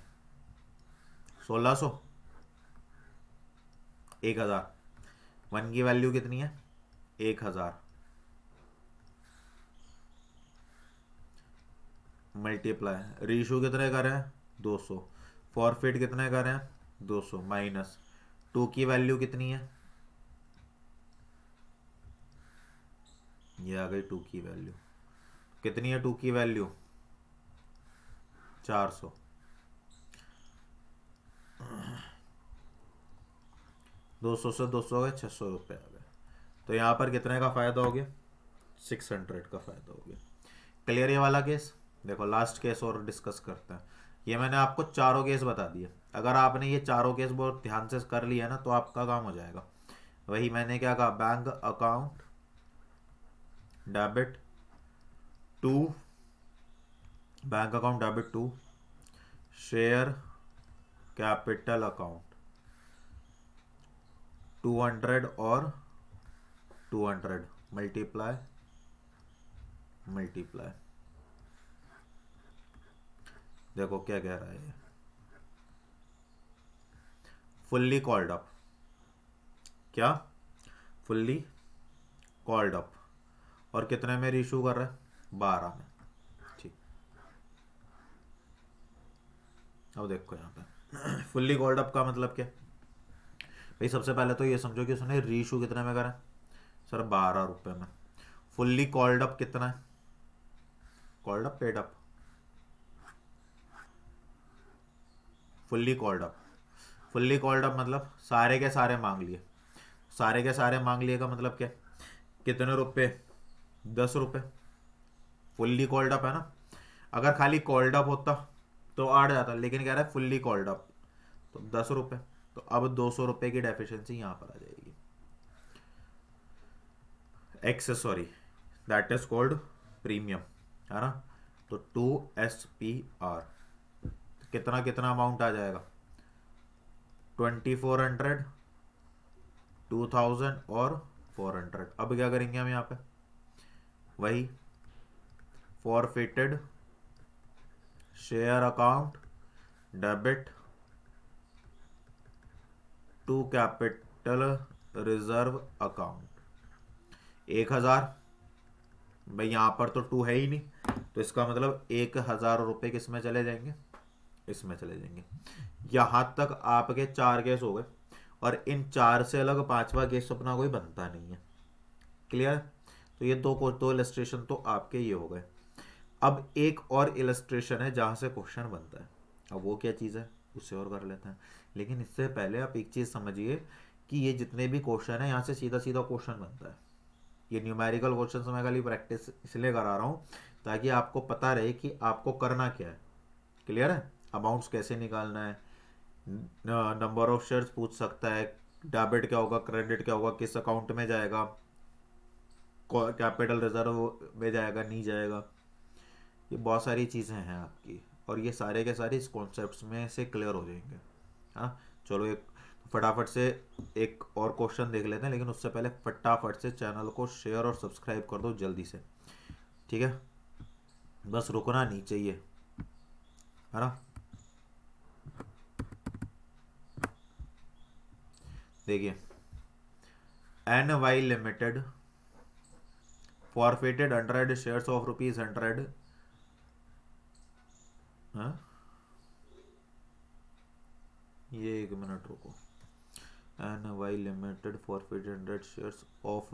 1600, 1000। 1 की वैल्यू कितनी है, 1000 मल्टीप्लाई, रीशू कितने कर रहे हैं 200, फॉरफिट कितने कर रहे हैं 200 माइनस 2 की वैल्यू कितनी है, ये आ गई 2 की वैल्यू। कितनी है 2 की वैल्यू, 400। दो सौ से 200 हो गए, 600 रुपये आ गए। तो यहाँ पर कितने का फायदा हो गया, 600 का फायदा हो गया। क्लियर ये वाला केस। देखो लास्ट केस और डिस्कस करते हैं। ये मैंने आपको चारों केस बता दिए, अगर आपने ये चारों केस बहुत ध्यान से कर लिया ना तो आपका काम हो जाएगा। वही मैंने क्या कहा, bank account debit to bank account, debit to share capital account 200 और 200 मल्टीप्लाई देखो क्या कह रहा है, फुल्ली कॉल्ड अप, क्या फुल्ली कॉल्ड अप, और कितने में रीइशू कर रहा है, 12 में। ठीक, अब देखो यहाँ पे फुल्ली कॉल्ड अप का मतलब क्या भाई, सबसे पहले तो ये समझो कि उसने रीइशू कितने में करा, सर 12 रुपए में। फुल्ली कॉल्ड अप कितना है, called up paid up, fully called up, fully called up मतलब सारे के सारे मांग लिए, सारे के सारे मांग लिए का मतलब क्या, कितने रुपए, 10 रुपए, फुल्ली कॉल्ड अप है ना। अगर खाली कॉल्ड अप होता तो आठ जाता, लेकिन कह रहा है फुल्ली कॉल्ड अप तो 10 रुपए, तो अब 200 रुपए की डेफिशिएंसी यहां पर आ जाएगी, accessory, that is called premium, है ना। तो 2SPR कितना कितना अमाउंट आ जाएगा, 2400, 2000 और 400। अब क्या करेंगे हम यहाँ पे, वही forfeited share account debit to capital reserve account 1000, भाई यहाँ पर तो 2 है ही नहीं, तो इसका मतलब 1000 रुपये किस में चले जाएंगे, इसमें चले जाएंगे। यहां तक आपके 4 केस हो गए, और इन 4 से अलग 5वां केस अपना कोई बनता नहीं है, क्लियर। तो ये दो इलस्ट्रेशन तो आपके ये हो गए। अब एक और इलस्ट्रेशन है जहां से क्वेश्चन बनता है, अब वो क्या चीज़ है उससे और कर लेते हैं। लेकिन इससे पहले आप एक चीज़ समझिए कि ये जितने भी क्वेश्चन है यहाँ से सीधा सीधा क्वेश्चन बनता है। ये न्यूमेरिकल क्वेश्चन मैं खाली प्रैक्टिस इसलिए करा रहा हूँ ताकि आपको पता रहे कि आपको करना क्या है, क्लियर है। अमाउंट्स कैसे निकालना है, नंबर ऑफ शेयर्स पूछ सकता है, डेबिट क्या होगा, क्रेडिट क्या होगा, किस अकाउंट में जाएगा, कैपिटल रिजर्व में जाएगा नहीं जाएगा, ये बहुत सारी चीज़ें हैं आपकी, और ये सारे के सारे इस कॉन्सेप्ट्स में से क्लियर हो जाएंगे। हाँ चलो, एक फटाफट से एक और क्वेश्चन देख लेते हैं, लेकिन उससे पहले फटाफट से चैनल को शेयर और सब्सक्राइब कर दो जल्दी से, ठीक है, बस रुकना नहीं चाहिए, है ना। देखिए, NY limited forfeited 100 shares of ₹100, हाँ ये एक मिनट रुको, NY limited forfeited 100 shares of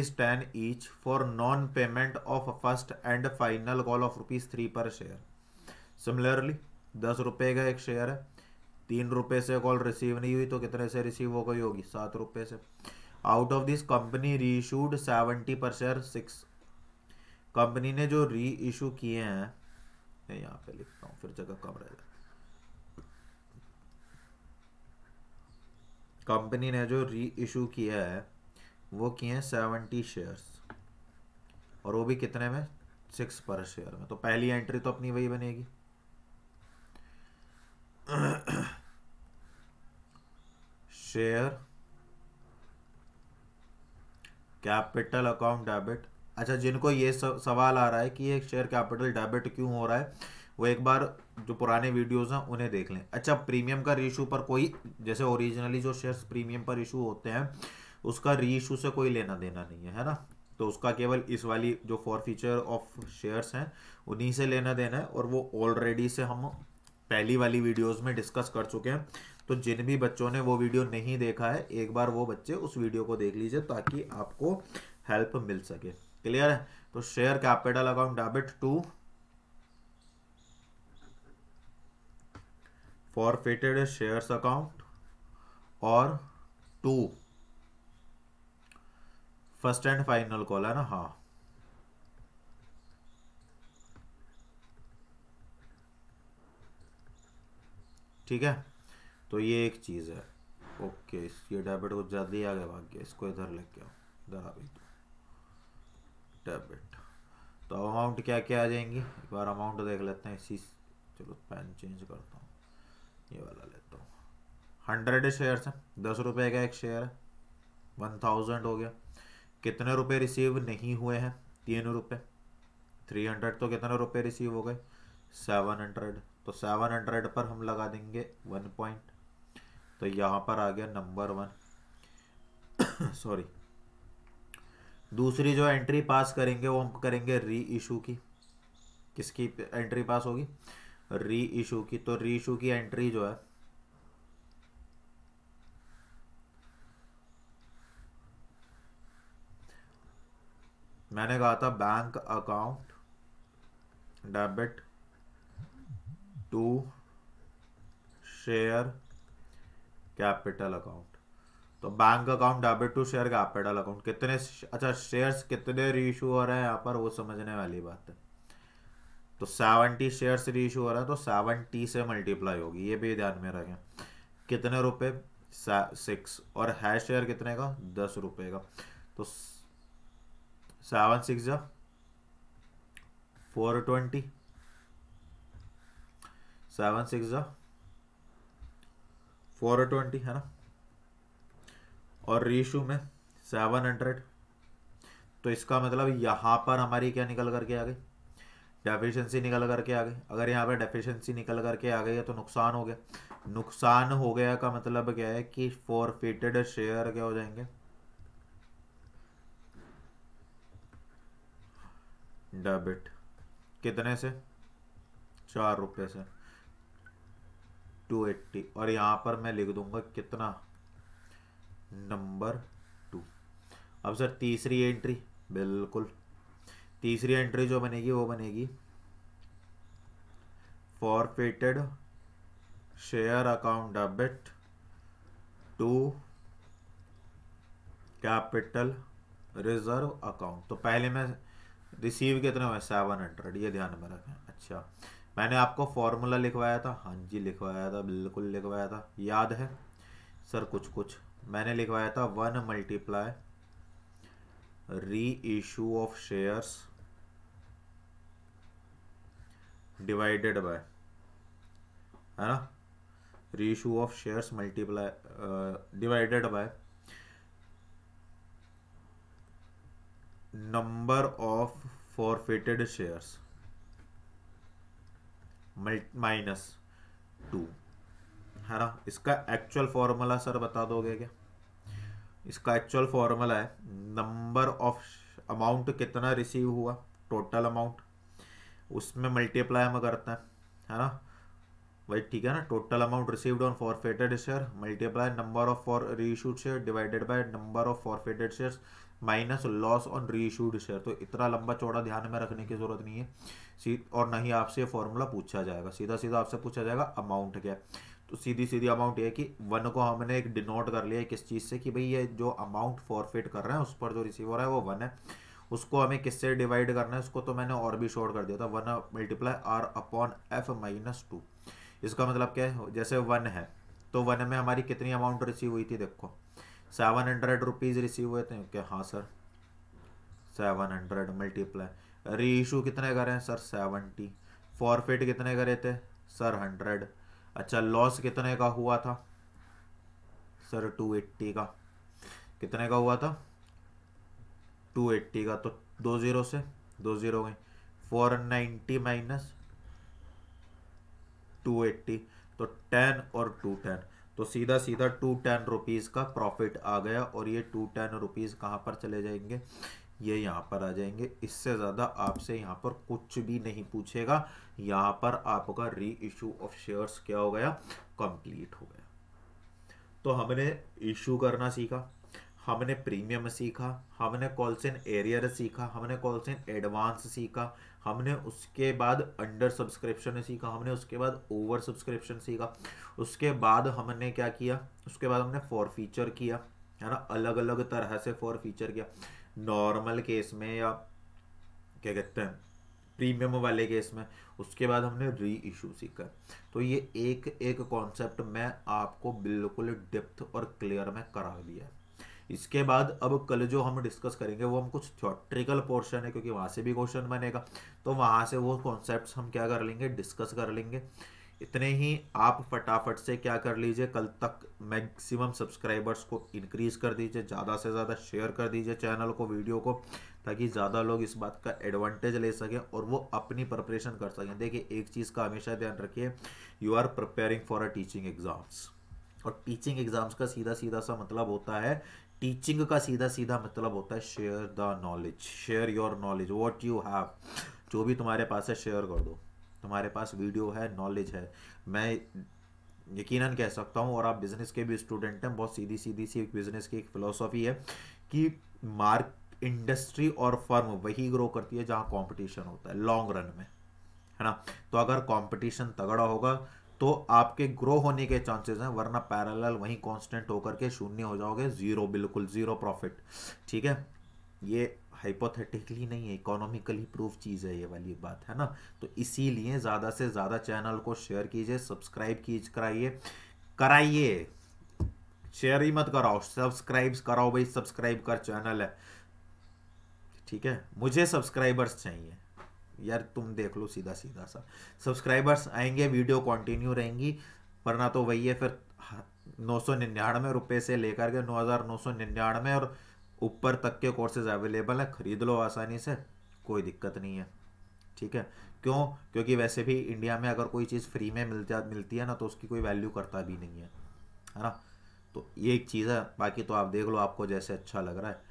₹10 each for non payment of first and final call of ₹3 per share। Similarly 10 रुपए का एक शेयर है, 3 रुपए से कॉल रिसीव नहीं हुई तो कितने से रिसीव हो गई होगी, 7 रुपए से। आउट ऑफ दिस कंपनी री इशूड 70 पर शेयर 6, कंपनी ने जो री इशू किए हैं, मैं यहाँ पे लिखता हूँ फिर जगह कम रहेगा, कंपनी ने जो री इशू किया है वो किए हैं 70 शेयर्स, और वो भी कितने में, 6 पर शेयर में। तो पहली एंट्री तो अपनी वही बनेगी, शेयर कैपिटल अकाउंट डेबिट। अच्छा, जिनको ये सवाल आ रहा है कि ये शेयर कैपिटल डेबिट क्यों हो रहा है, वो एक बार जो पुराने वीडियोस हैं उन्हें देख लें। अच्छा, प्रीमियम का रीइशू पर कोई, जैसे ओरिजिनली जो शेयर्स प्रीमियम पर इशू होते हैं उसका रीइशू से कोई लेना देना नहीं है ना, तो उसका केवल इस वाली जो फॉरफीचर ऑफ शेयर्स हैं उन्हीं से लेना देना है, और वो ऑलरेडी से हम पहली वाली वीडियोस में डिस्कस कर चुके हैं। तो जिन भी बच्चों ने वो वीडियो नहीं देखा है, एक बार वो बच्चे उस वीडियो को देख लीजिए ताकि आपको हेल्प मिल सके, क्लियर है। तो share capital account debit to forfeited shares account और to first and final call है ना, हाँ ठीक है। तो ये एक चीज है, ओके, ये डेबिट कुछ ज़्यादा ही आगे भाग गया, इसको इधर लेके आओ, इधर आ गई तो डेबिट। तो अमाउंट क्या क्या आ जाएंगी, एक बार अमाउंट देख लेते हैं इसी। चलो पेन चेंज करता हूँ, ये वाला लेता हूँ। 100 शेयर्स हैं, 10 रुपये का एक शेयर है, 1000 हो गया। कितने रुपए रिसीव नहीं हुए हैं, 3 रुपये। 300 तो कितने रुपए रिसीव हो गए, 700। तो 700 पर हम लगा देंगे 1 पॉइंट। तो यहाँ पर आ गया नंबर 1। सॉरी, दूसरी जो एंट्री पास करेंगे वो हम करेंगे री इशू की। किसकी एंट्री पास होगी, री इशू की। तो री इशू की एंट्री जो है, मैंने कहा था bank account debit to share capital account. तो bank account debit to share capital account कितने, अच्छा शेयर्स कितने रीइशू हो रहे हैं यहाँ पर वो समझने वाली बात है। तो 70 शेयर्स रीइशू हो रहा है, तो 70 से मल्टीप्लाई होगी, ये भी ध्यान में रखें। कितने रुपए, 6। और है शेयर कितने का, 10 रुपए का। तो 7 6 जा 420, 7 6 जा 420 है ना। और रीशू में 700। तो इसका मतलब यहाँ पर हमारी क्या निकल करके आ गई, डेफिशिएंसी निकल करके आ गई। अगर यहाँ पे डेफिशिएंसी निकल करके आ गई है तो नुकसान हो गया। नुकसान हो गया का मतलब क्या है कि फॉरफिटेड शेयर क्या हो जाएंगे, डेबिट। कितने से, 4 रुपये से, 280। और यहाँ पर मैं लिख दूंगा कितना, नंबर 2। अब सर तीसरी एंट्री, बिल्कुल तीसरी एंट्री जो बनेगी वो बनेगी forfeited share account debit to capital reserve account. तो पहले में रिसीव कितने हुए, 700, ये ध्यान में रखें। अच्छा, मैंने आपको फॉर्मूला लिखवाया था, हाँ जी लिखवाया था, बिल्कुल लिखवाया था, याद है सर। कुछ कुछ मैंने लिखवाया था, 1 मल्टीप्लाई री issue of shares divided by, है ना, री issue of shares multiply divided by number of forfeited shares -2, है ना। इसका एक्चुअल फॉर्मूला सर बता दोगे क्या, इसका एक्चुअल फॉर्मूला है नंबर ऑफ अमाउंट कितना रिसीव हुआ, टोटल अमाउंट, उसमें मल्टीप्लाई हम करते हैं, है ना। वही ठीक है ना, total amount received on forfeited share multiply number of for reissued share divided by number of forfeited shares minus loss on reissued share. तो इतना लंबा चौड़ा ध्यान में रखने की जरूरत नहीं है, और ना ही आपसे फॉर्मूला पूछा जाएगा, सीधा सीधा आपसे पूछा जाएगा अमाउंट क्या है। तो सीधी सीधी अमाउंट ये है कि 1 को हमने एक डिनोट कर लिया है किस चीज़ से, कि भाई ये जो अमाउंट फॉरफिट कर रहे हैं उस पर जो रिसीव हो रहा है वो 1 है। उसको हमें किससे डिवाइड करना है, उसको तो मैंने और भी शॉर्ट कर दिया था, 1 मल्टीप्लाई आर अपॉन एफ -2। इसका मतलब क्या है, जैसे 1 है तो 1 में हमारी कितनी अमाउंट रिसीव हुई थी, देखो 700 रुपीज़ रिसीव हुए थे क्या, हाँ सर 700 मल्टीप्लाई री इशू कितने करे हैं सर, 70। फॉरफिट कितने करे थे सर, 100। अच्छा, लॉस कितने का हुआ था सर, 280 का। कितने का हुआ था, 280 का। तो 2 0 से 2 0 गई, 490 माइनस 280, तो 10 और 2 10, तो सीधा सीधा 210 रुपीज़ का प्रॉफिट आ गया। और ये 210 रुपीज़ कहाँ पर चले जाएंगे, ये यहाँ पर आ जाएंगे। इससे ज़्यादा आपसे यहाँ पर कुछ भी नहीं पूछेगा। यहाँ पर आपका री इशू ऑफ शेयर्स क्या हो गया, कंप्लीट हो गया। तो हमने इशू करना सीखा, हमने प्रीमियम सीखा, हमने कॉल्स इन एरियर सीखा, हमने कॉल्स इन एडवांस सीखा, हमने उसके बाद अंडर सब्सक्रिप्शन सीखा, हमने उसके बाद ओवर सब्सक्रिप्शन सीखा, उसके बाद हमने क्या किया, उसके बाद हमने फॉर फीचर किया, है ना। अलग अलग तरह से फॉर फीचर किया, नॉर्मल केस में या क्या कहते हैं प्रीमियम वाले केस में, उसके बाद हमने री इशू सीखा। तो ये एक एक कॉन्सेप्ट मैं आपको बिल्कुल डेप्थ और क्लियर में करा दिया है। इसके बाद अब कल जो हम डिस्कस करेंगे वो हम कुछ थ्योरेटिकल पोर्शन है, क्योंकि वहाँ से भी क्वेश्चन बनेगा, तो वहाँ से वो कॉन्सेप्ट्स हम क्या कर लेंगे, डिस्कस कर लेंगे। इतने ही आप फटाफट से क्या कर लीजिए, कल तक मैक्सिमम सब्सक्राइबर्स को इंक्रीज कर दीजिए, ज़्यादा से ज़्यादा शेयर कर दीजिए चैनल को, वीडियो को, ताकि ज़्यादा लोग इस बात का एडवांटेज ले सकें और वो अपनी प्रिपरेशन कर सकें। देखिए एक चीज़ का हमेशा ध्यान रखिए, you are preparing for a teaching exams, और टीचिंग एग्जाम्स का सीधा सीधा सा मतलब होता है, टीचिंग का सीधा सीधा मतलब होता है share the knowledge, share your knowledge, what you have, जो भी तुम्हारे पास है शेयर कर दो। तुम्हारे पास वीडियो है, नॉलेज है, मैं यकीनन कह सकता हूँ, और आप बिजनेस के भी स्टूडेंट हैं, बहुत सीधी सीधी सी बिजनेस की एक फिलोसॉफी है कि मार्क इंडस्ट्री और फर्म वही ग्रो करती है जहाँ कंपटीशन होता है लॉन्ग रन में, है ना। तो अगर कंपटीशन तगड़ा होगा तो आपके ग्रो होने के चांसेस हैं, वरना पैरेलल वहीं कांस्टेंट होकर के शून्य हो जाओगे, जीरो, बिल्कुल जीरो प्रॉफिट। ठीक है, ये हाइपोथेटिकली नहीं है, इकोनॉमिकली प्रूफ चीज़ है ये वाली बात, है ना। तो इसीलिए ज़्यादा से ज़्यादा चैनल को शेयर कीजिए, सब्सक्राइब कीजिए, कराइए, शेयर ही मत कराओ, सब्सक्राइब कराओ भाई, सब्सक्राइब कर चैनल है, ठीक है। मुझे सब्सक्राइबर्स चाहिए यार, तुम देख लो सीधा सीधा सा, सब्सक्राइबर्स आएंगे वीडियो कंटिन्यू रहेंगी, वरना तो वही है फिर 999 रुपये से लेकर के 9999 और ऊपर तक के कोर्सेज अवेलेबल है, खरीद लो आसानी से, कोई दिक्कत नहीं है। ठीक है, क्यों? क्योंकि वैसे भी इंडिया में अगर कोई चीज़ फ्री में मिलती है ना, तो उसकी कोई वैल्यू करता भी नहीं है ना। तो ये एक चीज़ है, बाकी तो आप देख लो आपको जैसे अच्छा लग रहा है,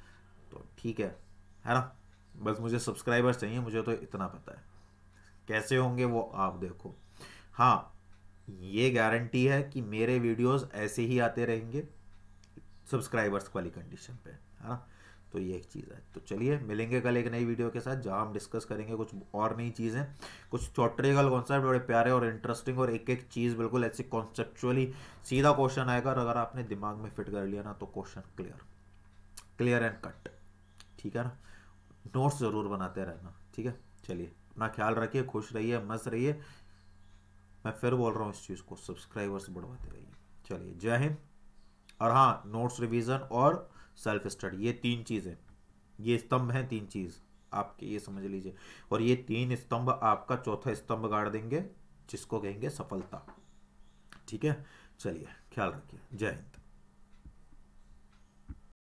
तो ठीक है ना। बस मुझे सब्सक्राइबर्स चाहिए, मुझे तो इतना पता है, कैसे होंगे वो आप देखो। हाँ, ये गारंटी है कि मेरे वीडियोस ऐसे ही आते रहेंगे सब्सक्राइबर्स वाली कंडीशन पे, है ना। तो ये एक चीज़ है। तो चलिए मिलेंगे कल एक नई वीडियो के साथ, जहाँ हम डिस्कस करेंगे कुछ और नई चीज़ें, कुछ थ्योरेटिकल कॉन्सेप्ट बड़े प्यारे और इंटरेस्टिंग, और एक एक चीज़ बिल्कुल ऐसे कॉन्सेप्चुअली सीधा क्वेश्चन आएगा, और अगर आपने दिमाग में फिट कर लिया ना तो क्वेश्चन क्लियर एंड कट, ठीक है ना। नोट्स ज़रूर बनाते रहना, ठीक है। चलिए अपना ख्याल रखिए, खुश रहिए, मस्त रहिए, मैं फिर बोल रहा हूँ इस चीज़ को, सब्सक्राइबर्स बढ़वाते रहिए। चलिए जय हिंद। और हाँ, नोट्स, रिवीजन और सेल्फ स्टडी, ये 3 चीज़ें, ये स्तंभ हैं, 3 चीज़ आपके, ये समझ लीजिए। और ये 3 स्तंभ आपका चौथा स्तंभ गाड़ देंगे, जिसको कहेंगे सफलता। ठीक है, चलिए ख्याल रखिए, जय हिंद।